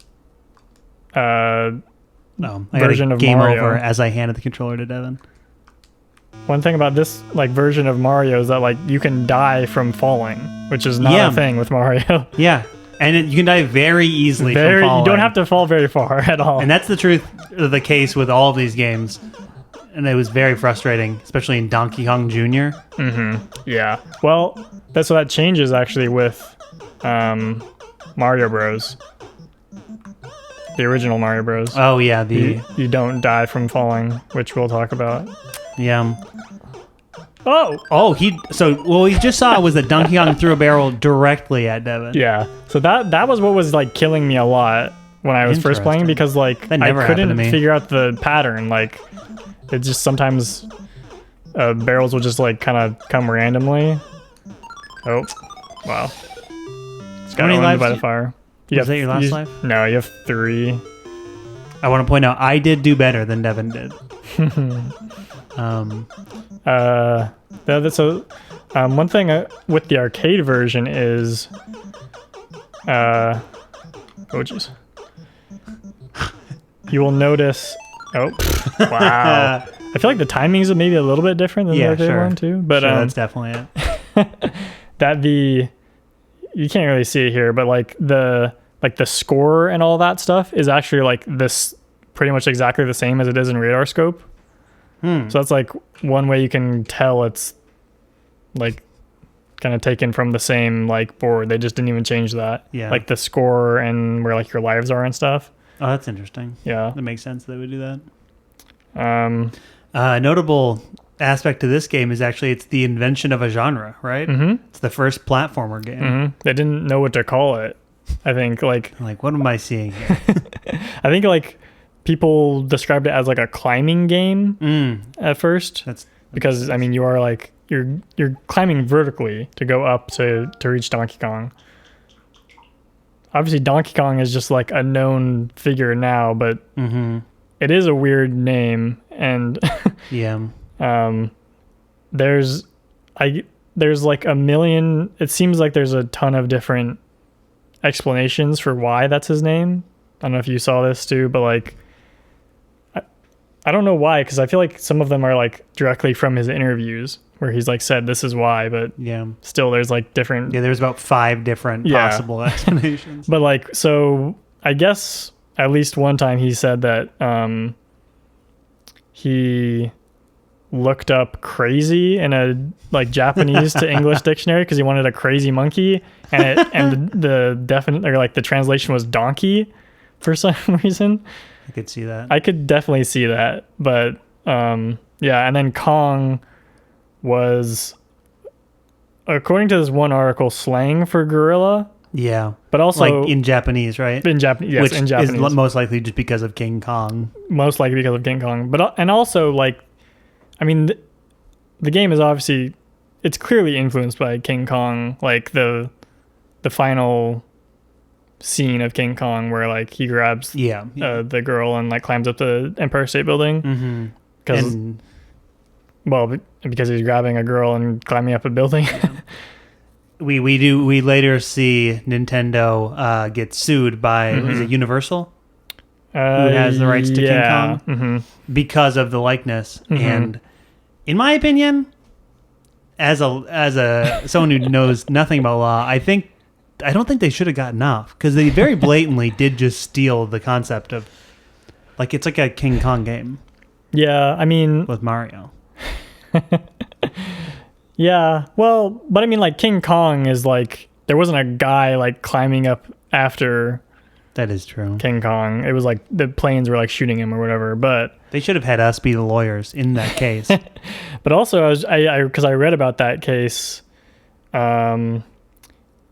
version of game Mario... over as I handed the controller to Devin. One thing about this like version of Mario is that like you can die from falling, which is not a thing with Mario. Yeah, and you can die very easily from falling. You don't have to fall very far at all. And that's the truth of the case with all of these games. And it was very frustrating, especially in Donkey Kong Jr. Yeah. Well, that's what that changes actually with Mario Bros. The original Mario Bros. Oh yeah, you don't die from falling, which we'll talk about. Yeah. Oh, what we just saw was that Donkey Kong threw a barrel directly at Devin. Yeah. So that was what was like killing me a lot when I was first playing, because like I couldn't figure out the pattern. Like, it just sometimes barrels will just like kind of come randomly. Oh, wow. It's got owned by the fire. Was that your last life? No, you have 3. I want to point out I did do better than Devin did. One thing with the arcade version is oh jeez, you will notice wow I feel like the timings are maybe a little bit different than the arcade one too, but that's definitely it. That you can't really see it here, but like the score and all that stuff is actually like this pretty much exactly the same as it is in Radar Scope. So that's like one way you can tell it's like kind of taken from the same like board. They just didn't even change that. Yeah. Like the score and where like your lives are and stuff. Oh, that's interesting. Yeah. That makes sense they would do that. A notable aspect to this game is actually it's the invention of a genre, right? Mm-hmm. It's the first platformer game. Mm-hmm. They didn't know what to call it. I think like what am I seeing here? I think like people described it as like a climbing game at first. That's because I mean you are like you're climbing vertically to go up to reach Donkey Kong. Obviously Donkey Kong is just like a known figure now, but it is a weird name, and there's like a million. It seems like there's a ton of different explanations for why that's his name. I don't know if you saw this too, but like I don't know why, because I feel like some of them are like directly from his interviews where he's like said this is why, but still there's like different. Yeah, there's about 5 different possible explanations. But like, so I guess at least one time he said that he looked up crazy in a like Japanese to English dictionary because he wanted a crazy monkey, and the definite, or like the translation was donkey for some reason. I could see that. I could definitely see that, but yeah. And then Kong was, according to this one article, slang for gorilla. Yeah, but also like in Japanese, right? In Japanese, yes, which in Japanese, is most likely just because of King Kong. Most likely because of King Kong, but and also like, I mean, the game is obviously, it's clearly influenced by King Kong, like the final scene of King Kong where like he grabs the girl and like climbs up the Empire State Building because he's grabbing a girl and climbing up a building. We later see Nintendo get sued by is it Universal, who has the rights to King Kong because of the likeness. And in my opinion, as a someone who knows nothing about law, I don't think they should have gotten off, because they very blatantly did just steal the concept of, like, it's like a King Kong game. Yeah, I mean, with Mario. Yeah, well, but I mean, like, King Kong is like, there wasn't a guy like climbing up after. That is true. King Kong. It was like the planes were like shooting him or whatever. But they should have had us be the lawyers in that case. But also, because I read about that case, and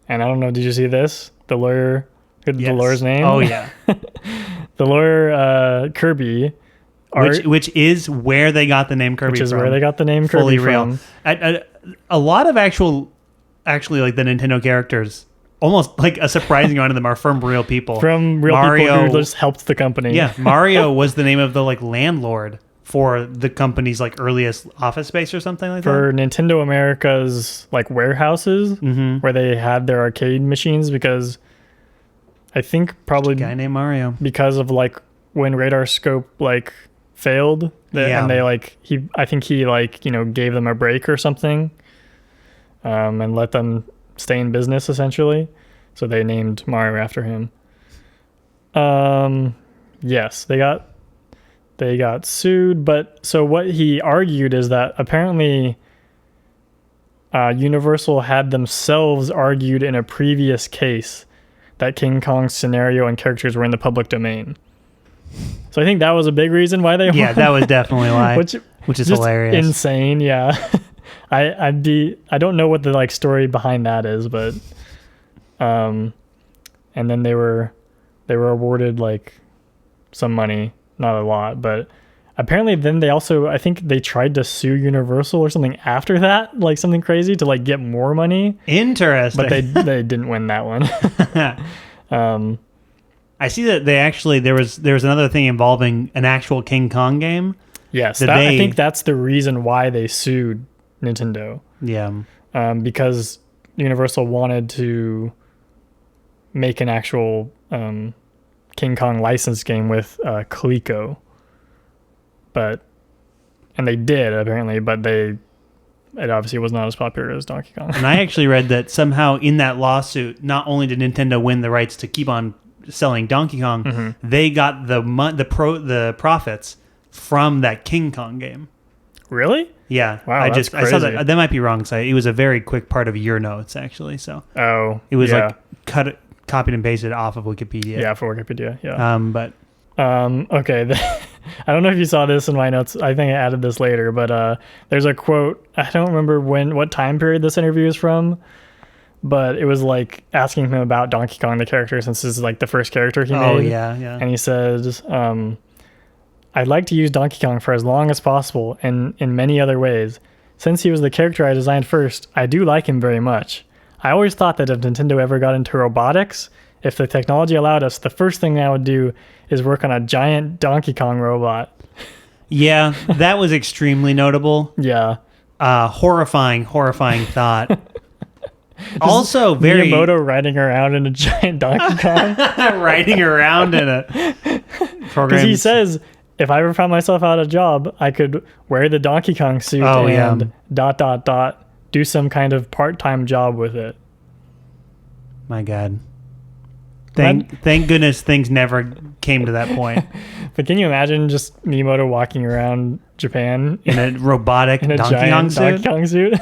I don't know, did you see this? The lawyer, the lawyer's name? Oh yeah, the lawyer Kirby. Which is where they got the name Kirby from. Which is where they got the name Kirby Fully from. Real. A lot of actually like the Nintendo characters, almost like a surprising amount of them are from real people. From real people who just helped the company. Yeah, Mario was the name of the like landlord for the company's like earliest office space or something like that. For Nintendo America's like warehouses where they had their arcade machines, because I think probably a guy named Mario, because of like when Radar Scope like failed, and they like I think he like, you know, gave them a break or something, and let them stay in business essentially. So they named Mario after him. Yes, they got sued, but so what he argued is that apparently Universal had themselves argued in a previous case that King Kong's scenario and characters were in the public domain. So I think that was a big reason why they won. Yeah, that was definitely why. which is hilarious. Insane, yeah. I don't know what the like story behind that is, but and then they were awarded like some money, not a lot, but apparently then they also, I think they tried to sue Universal or something after that, like something crazy to like get more money. Interesting. But they didn't win that one. I see that they actually there was another thing involving an actual King Kong game. Yes, I think that's the reason why they sued Nintendo. Yeah. Because Universal wanted to make an actual King Kong licensed game with Coleco. And they did apparently, but it obviously was not as popular as Donkey Kong. And I actually read that somehow in that lawsuit, not only did Nintendo win the rights to keep on selling Donkey Kong, they got the profits from that King Kong game. Really? Yeah. Wow, I saw that might be wrong. So it was a very quick part of your notes actually. So it was like copied and pasted off of Wikipedia. Yeah, for Wikipedia. Yeah. Okay. I don't know if you saw this in my notes. I think I added this later, but there's a quote. I don't remember what time period this interview is from, but it was like asking him about Donkey Kong, the character, since this is like the first character he made. Oh, yeah. And he says, I'd like to use Donkey Kong for as long as possible and in many other ways. Since he was the character I designed first, I do like him very much. I always thought that if Nintendo ever got into robotics, if the technology allowed us, the first thing I would do is work on a giant Donkey Kong robot. Yeah, that was extremely notable. Yeah. Horrifying thought. Also, very Miyamoto riding around in a giant Donkey Kong, riding around in a program. Because he says, if I ever found myself out of job, I could wear the Donkey Kong suit and ... do some kind of part-time job with it. My God. Thank goodness things never came to that point. But can you imagine just Miyamoto walking around Japan in a robotic in a Donkey giant Kong Donkey Kong suit?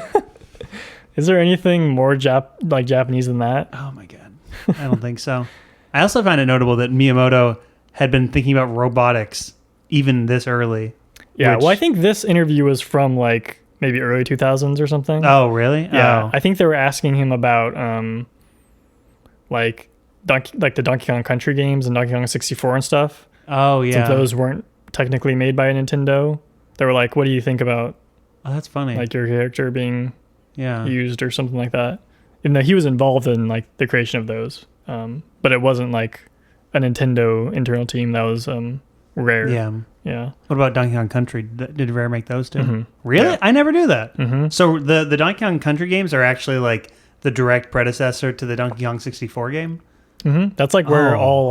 Is there anything more Japanese than that? Oh my God. I don't think so. I also find it notable that Miyamoto had been thinking about robotics even this early. Yeah, well, I think this interview was from like maybe early 2000s or something. Oh, really? Yeah. Oh. I think they were asking him about like the Donkey Kong Country games and Donkey Kong 64 and stuff. Oh, yeah. Since those weren't technically made by Nintendo. They were like, what do you think about that's funny. Like your character being used or something like that? And that he was involved in like the creation of those. But it wasn't like a Nintendo internal team that was Rare. Yeah. What about Donkey Kong Country? Did Rare make those too? Mm-hmm. Really? Yeah. I never knew that. Mm-hmm. So the Donkey Kong Country games are actually like the direct predecessor to the Donkey Kong 64 game? Mm-hmm. That's like where all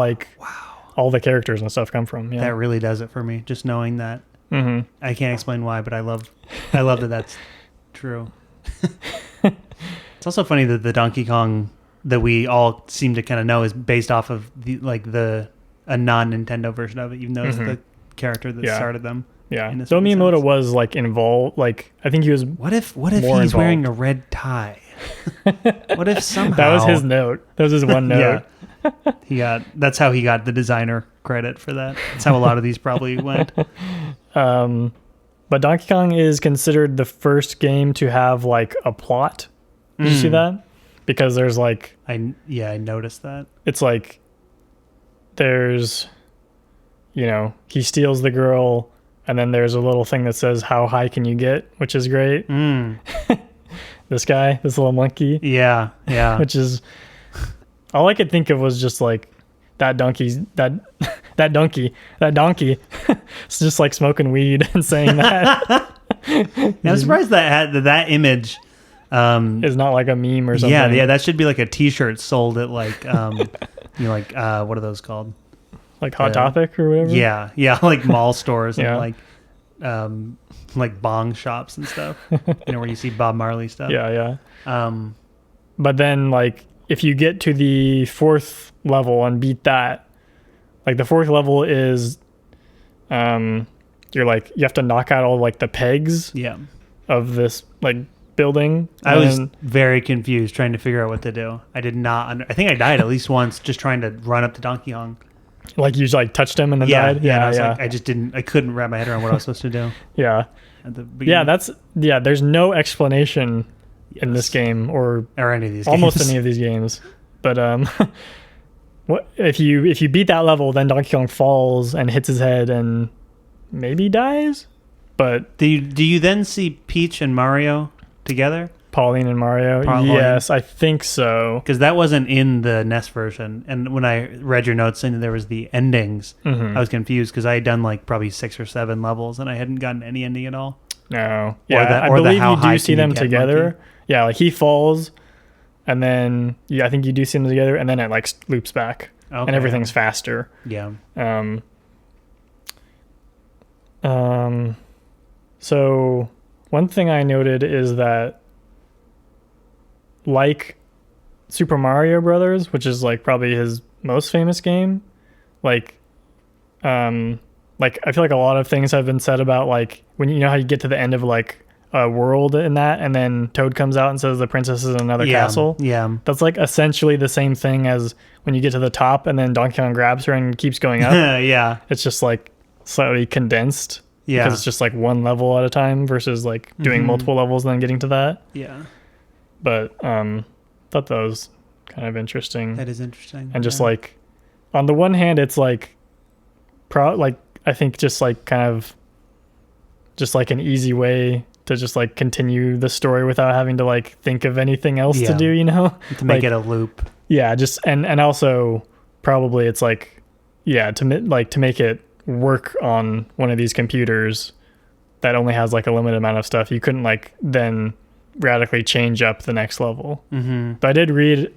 the characters and stuff come from. Yeah. That really does it for me. Just knowing that. Mm-hmm. I can't explain why, but I love that that's true. It's also funny that the Donkey Kong that we all seem to kind of know is based off of a non-Nintendo version of it, even though it's the character that started them. Yeah. So Miyamoto was like involved. Like I think he was. What if he's wearing a red tie? What if somehow that was his note? That was his one note. Yeah. That's how he got the designer credit for that. That's how a lot of these probably went. But Donkey Kong is considered the first game to have like a plot. Did you see that? Because there's like I noticed that. It's like there's he steals the girl and then there's a little thing that says how high can you get, which is great. This little monkey. Yeah. Which is all I could think of was just like that donkey it's just like smoking weed and saying that. I'm surprised that image is not like a meme or something. Yeah, that should be like a t-shirt sold at like what are those called? Like Hot Topic or whatever? Yeah, like mall stores and like bong shops and stuff. Where you see Bob Marley stuff. Yeah. But then like if you get to the fourth level and beat that, like the fourth level is you have to knock out all like the pegs of this like building. I was very confused trying to figure out what to do. I did not I think I died at least once just trying to run up to Donkey Kong. Like you like touched him and then died? Like, I couldn't wrap my head around what I was supposed to do. Yeah. At the beginning. There's no explanation in this game or any of these almost games. any of these games. But what if you beat that level, then Donkey Kong falls and hits his head and maybe dies? But do you then see Peach and Mario together? Pauline and Mario? Yes, I think so. Because that wasn't in the NES version. And when I read your notes saying there was the endings, I was confused because I had done like probably 6 or 7 levels and I hadn't gotten any ending at all. No. Yeah, I believe you do see them together. Monkey. Yeah, like he falls and then I think you do see them together and then it like loops back and everything's faster. Yeah. So one thing I noted is that like Super Mario Brothers, which is like probably his most famous game, like I feel like a lot of things have been said about like when how you get to the end of like a world in that and then Toad comes out and says the princess is in another castle. Yeah. That's like essentially the same thing as when you get to the top and then Donkey Kong grabs her and keeps going up. Yeah. It's just like slightly condensed. Yeah. Because it's just like one level at a time versus like doing multiple levels and then getting to that. Yeah. But thought that was kind of interesting. That is interesting. And just like on the one hand it's like I think just like kind of just like an easy way to just like continue the story without having to like think of anything else to do, to make it a loop. Yeah, just and also probably it's like to make it work on one of these computers that only has like a limited amount of stuff, you couldn't like then radically change up the next level. But I did read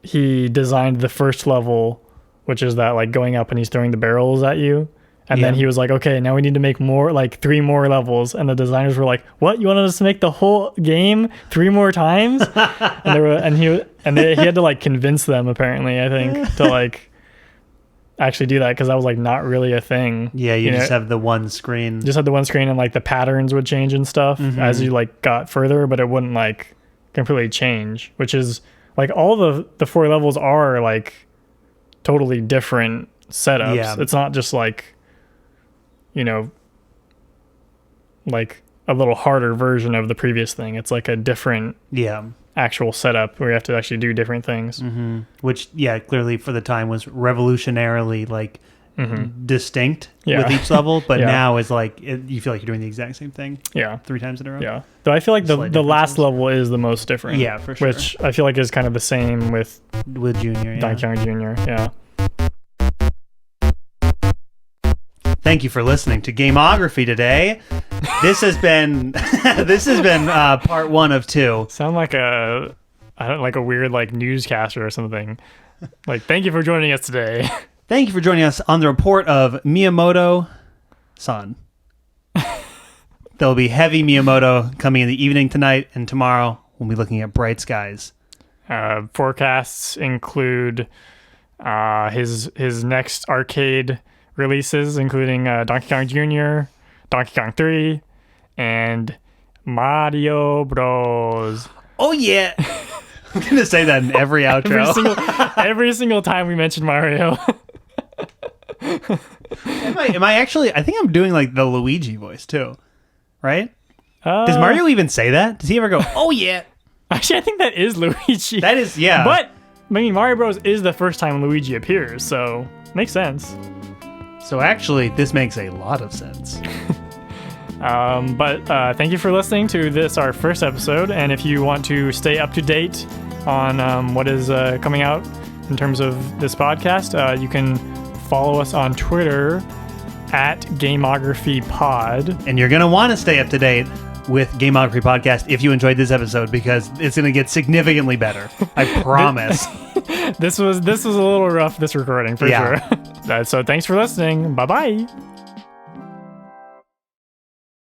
he designed the first level, which is that like going up and he's throwing the barrels at you. And then he was like, okay, now we need to make more, like 3 more levels. And the designers were like, what? You wanted us to make the whole game 3 more times? And he had to like convince them, apparently, I think, to like actually do that, because that was like not really a thing. Yeah, you just have the one screen. Just had the one screen, and like the patterns would change and stuff as you like got further, but it wouldn't like completely change, which is like all the 4 levels are like totally different setups. Yeah. It's not just like, you know, like a little harder version of the previous thing. It's like a different actual setup where you have to actually do different things. Which, clearly for the time was revolutionarily like distinct with each level, but now is like you feel like you're doing the exact same thing 3 times in a row. Yeah, though I feel like the last level is the most different. Yeah, for sure. Which I feel like is kind of the same with Junior, Donkey Kong Jr. Yeah. Thank you for listening to Gameography today. This has been part 1 of 2. Sound like a weird like newscaster or something. Like, thank you for joining us today. Thank you for joining us on the report of Miyamoto-san. There'll be heavy Miyamoto coming in the evening tonight, and tomorrow we'll be looking at bright skies. Forecasts include his next arcade releases, including Donkey Kong Jr., Donkey Kong 3, and Mario Bros. Oh yeah! I'm gonna say that in every outro. Every single time we mention Mario. Am I actually? I think I'm doing like the Luigi voice too, right? Does Mario even say that? Does he ever go, "Oh yeah"? Actually, I think that is Luigi. That is, yeah. But I mean, Mario Bros. Is the first time Luigi appears, so makes sense. So actually, this makes a lot of sense. But thank you for listening to this, our first episode. And if you want to stay up to date on what is coming out in terms of this podcast, you can follow us on Twitter at GameographyPod. And you're going to want to stay up to date with Gameography Podcast if you enjoyed this episode, because it's going to get significantly better. I promise. This was a little rough, this recording, for sure. So thanks for listening. Bye-bye.